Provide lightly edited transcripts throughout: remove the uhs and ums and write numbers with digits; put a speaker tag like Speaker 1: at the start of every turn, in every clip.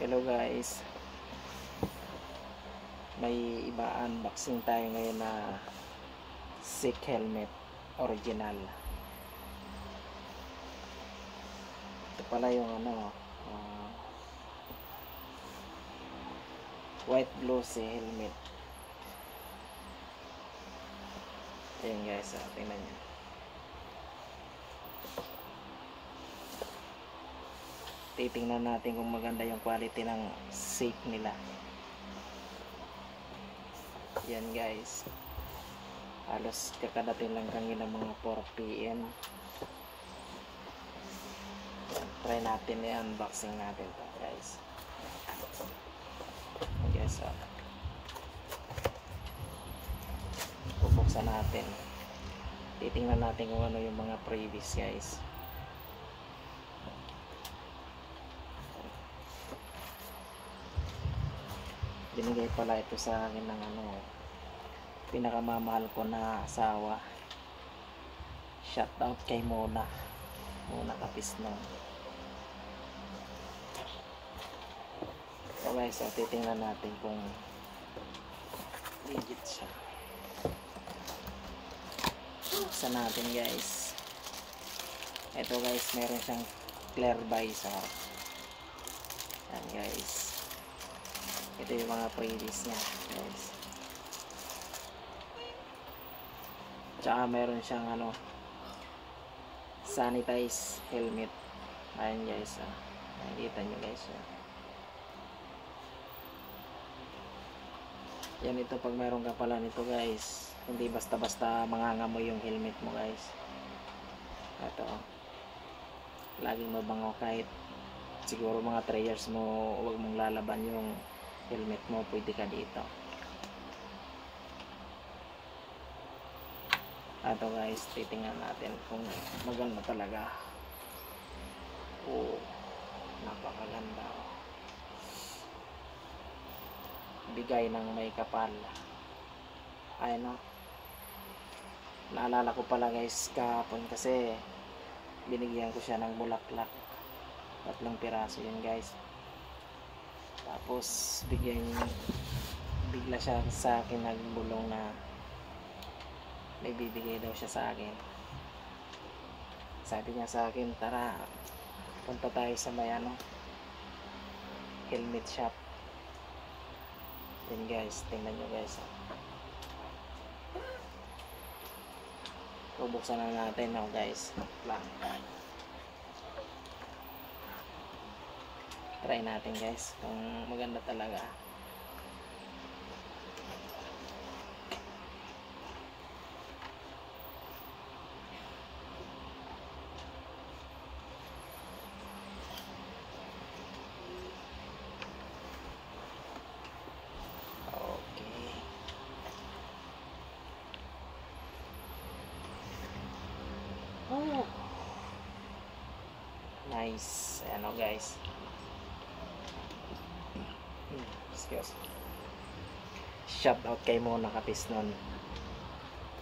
Speaker 1: Hello guys, may iba unboxing tayo ngayon na SICK helmet original. Ito pala yung white blue sea helmet. Ayan guys, tingnan nyo. Titingnan natin kung maganda yung quality ng SICK nila. Yan guys, halos kakadating lang kanina mga 4 PM. Yan, try natin i-unboxing natin to guys. Yes, bubuksan natin, titingnan natin kung ano yung mga previous guys. Binigay pala ito sa akin ng pinakamamahal ko na asawa. Shout out kay Mona Kapisnon. So guys, titingnan natin kung legit siya. Buksan natin guys. Ito guys, meron siyang clear visor. Yan guys, ito yung mga previous niya guys. Tsaka meron siyang sanitize helmet. Ayan guys, nakikita nyo guys. Yan, ito pag meron ka pala nito guys, hindi basta basta mangangamoy yung helmet mo guys. Ito, laging mabango. Kahit siguro mga 3 years mo huwag mong lalaban yung helmet mo, pwede ka dito. Ito guys, titingnan natin kung maganda talaga. Oh, napakaganda. Bigay ng may kapal. Ayun, naalala ko pala guys kahapon, kasi binigyan ko siya ng bulaklak, 3 piraso yun guys. Tapos bigla siya sa akin nagbulong na may bibigay daw siya sa akin. Sabi niya sa akin, tara punta tayo sa may helmet shop. Yan guys, tingnan nyo guys. Bubuksan na natin guys lang. Try natin guys kung maganda talaga. Oh, nice. Ano guys, excuse. Shout out kay Mona Kapisnon,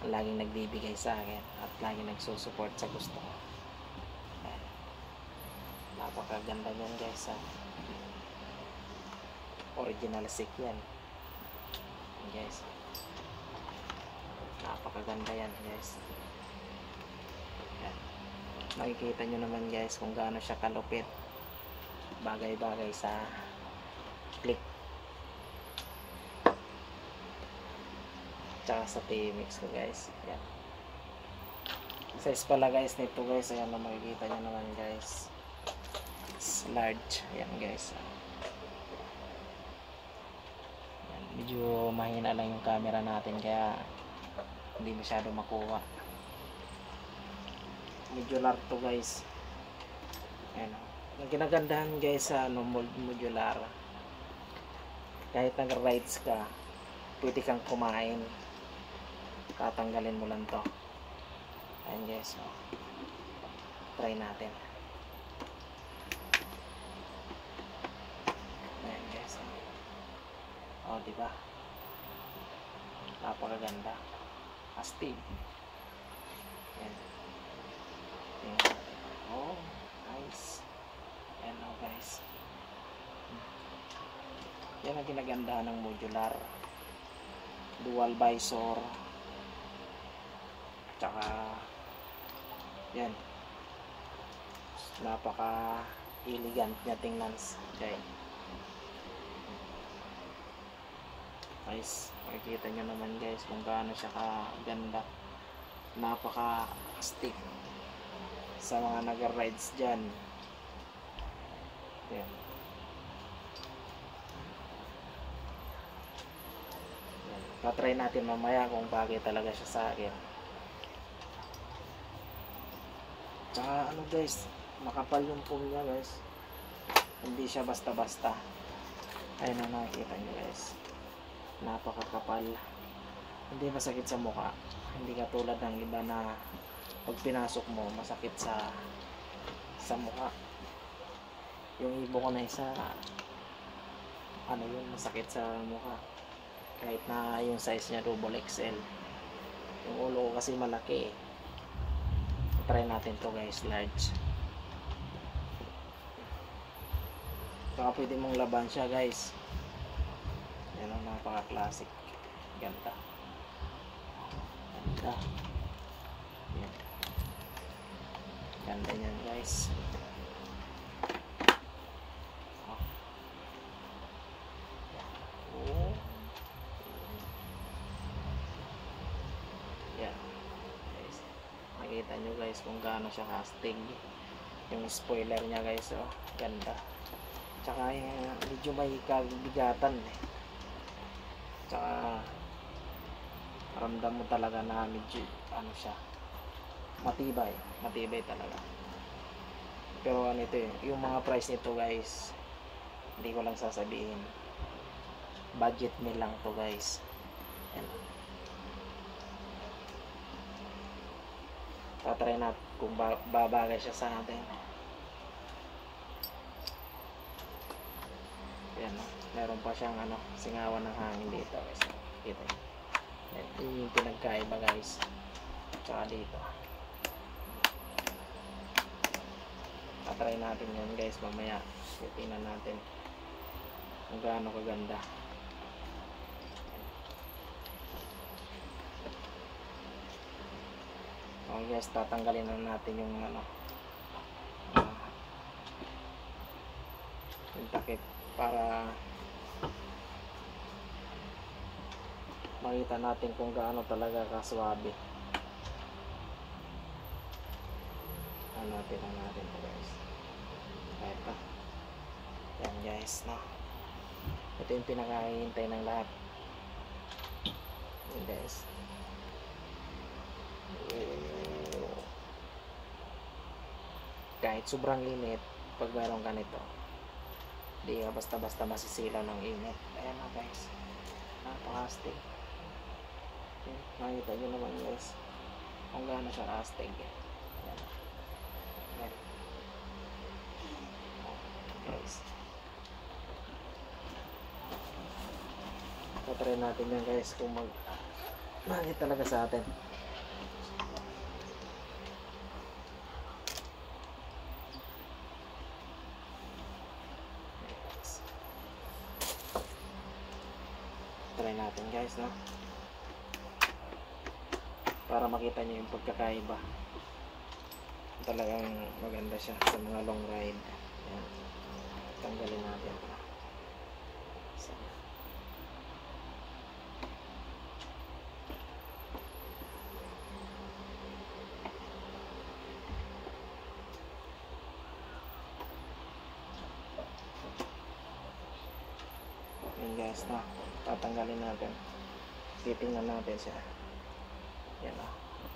Speaker 1: laging nagbibigay sa akin at laging nagsusuport sa gusto ko. Napakaganda niyan guys. Original SICK yan guys. Napakaganda yan guys. Makikita nyo naman guys kung gaano siya kalupit. Bagay-bagay sa click tsaka sa PMX ko guys. Yan. Size pala guys nito guys. Ayan, makikita nyo naman guys, it's large. Ayan guys. Ayan, medyo mahina lang yung camera natin kaya hindi masyado makuha. Modular to guys. Ayan, ang ginagandahan guys sa modular, kahit nag-rides ka, pwede kang kumain, tatanggalin mo lang to. Ayan guys, try natin. Ayan guys, diba, napakaganda, astig. Ayan. Oh, nice. Ayan guys. Yan ang kinagandahan ng modular. Dual visor. Tsaka yan. Napaka elegant niya tingnan. Okay. Guys, makikita nyo naman guys kung gaano siya kaganda. Napaka stick sa mga naga-rides dyan. Yan. Patry natin mamaya kung bagay talaga siya sa akin. Tsaka ano guys, makapal yung foam niya guys. Hindi siya basta-basta. Ayun na nakikita nyo guys. Napakakapal. Hindi masakit sa mukha. Hindi katulad ng iba na pag pinasok mo masakit sa mukha. Yung ibo ko na isa, ano yun, masakit sa mukha. Kahit na yung size niya double XL. Yung ulo ko kasi malaki eh. Try natin to guys, large. Saka pwede mong laban siya guys. Yan ang napaka-classic. Ganda. Ganda. Yan. Ganda yan guys. Oh. Yan. Guys. Makikita nyo guys kung gaano siya kastig. Yung spoiler niya guys. Oh. Ganda. Tsaka medyo may kabigatan eh. Tsaka ramdam mo talaga na medyo ano siya, matibay talaga. Pero ano ito yung mga price nito guys, hindi ko lang sasabihin, budget meal lang to guys. Yan. Tatry natin kung babagay siya sa atin. Yan, meron pa siyang ano, singawan ng hangin dito guys. Kita nyo. Ito yung pinagkaiba guys. Tsaka dito. Tatry natin yan guys mamaya. Tingnan natin kung gaano kaganda. Okay guys, tatanggalin na natin yung ano, yung takip para makita natin kung gaano talaga kaswabe. Hanapin natin ito guys. Ito. Yan guys, no? Ito yung pinakahihintay ng lahat. Yan guys. Kahit sobrang init, pag meron ka nito, di ka basta-basta masisilaw ng init. Ayan na guys. Napaka-astig. Nakita nyo naman guys kung gaano siya astig. Ayan. Ayan. Guys, tatry natin yan guys kung magigit talaga sa atin. Try natin guys, no? Para makita nyo yung pagkakaiba. Talagang maganda siya sa mga long ride. Ayan. Tanggalin natin. So, ayan guys, no? Tatanggalin natin. Titingnan natin siya. Yan o.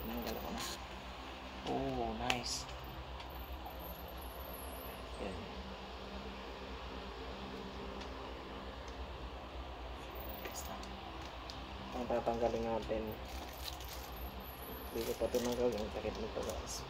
Speaker 1: Tinanggal ko na. Oh, nice. Yan. Ang tatanggalin natin. Hindi ko pa tinanggal yung takip nito guys.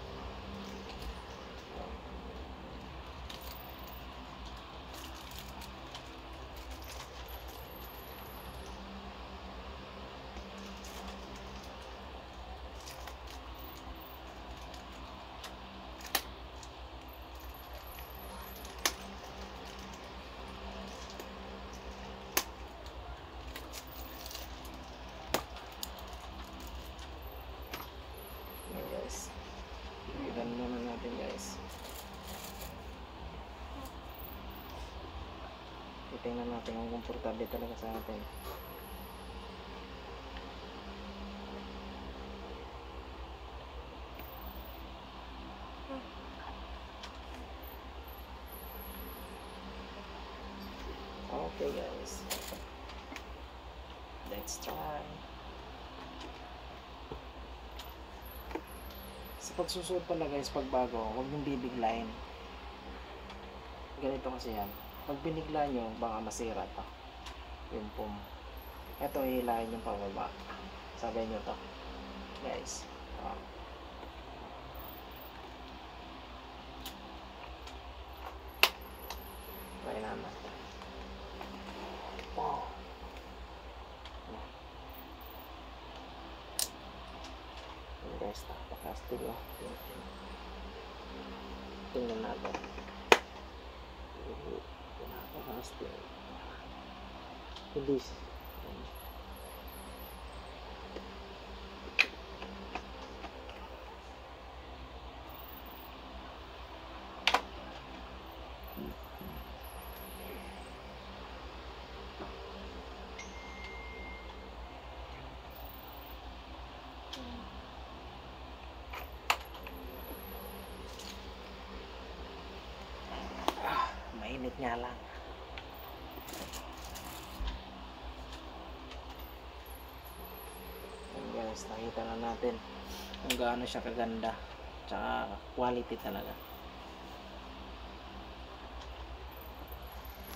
Speaker 1: tingnan natin kung komportable talaga sa atin. Okay guys, let's try. Sa pagsusuot pala guys, pag bago, huwag niyong bibiglayin. Ganito kasi yan. Pag binigla nyo, baka masira to. Yung pum. Ito, hihilahin yung pababa. Sabay nyo to. Guys. Oh. Try naman. Wow. Yung guys, napakastig oh. Tingnan natin. Napakastig. Hindi. Mainit nga lang. Ayan guys, nakita na natin kung gaano siya kaganda. Tsaka quality talaga.